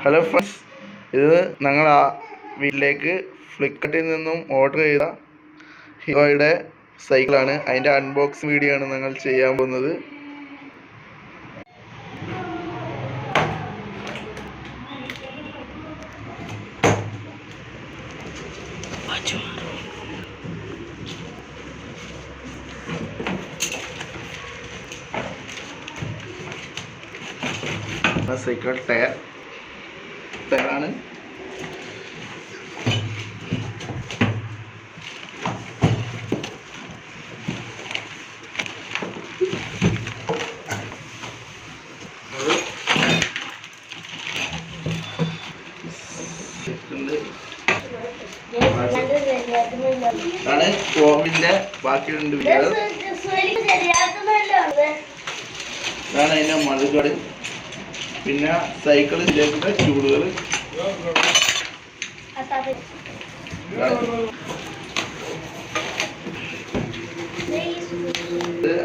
Hello friends, ഇത് ഞങ്ങൾ വീട്ടിലേക്ക് ഫ്ലിപ്കാർട്ടിൽ നിന്നും ഓർഡർ ചെയ്ത ഹീറോയുടെ സൈക്കിളാണ്. അതിൻ്റെ അൺബോക്സിങ് വീഡിയോ ആണ് ഞങ്ങൾ ചെയ്യാൻ പോകുന്നത്. സൈക്കിൾ ടയറാണ്. ആണ് ഫോമിന്റെ ബാക്കിയുണ്ട്. ഇതാണ് അതിന്റെ മളുകൾ, പിന്നെ സൈക്കിളിലേക്കുള്ള ചൂടുകൾ,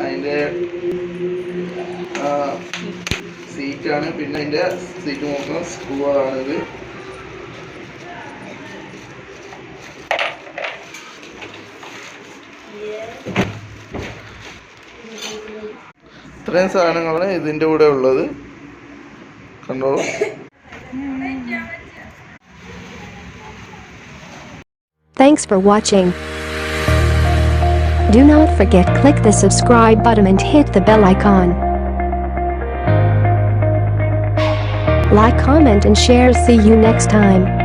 അതിന്റെ സീറ്റാണ്. പിന്നെ അതിന്റെ സീറ്റ് നോക്കുന്ന സ്ക്രൂകളാണിത്. ഇത്രയും സാധനങ്ങളാണ് ഇതിൻ്റെ കൂടെ ഉള്ളത്. കണ്ടോ. Thanks for watching. Do not forget click the subscribe button and hit the bell icon. Like, comment and share. See you next time.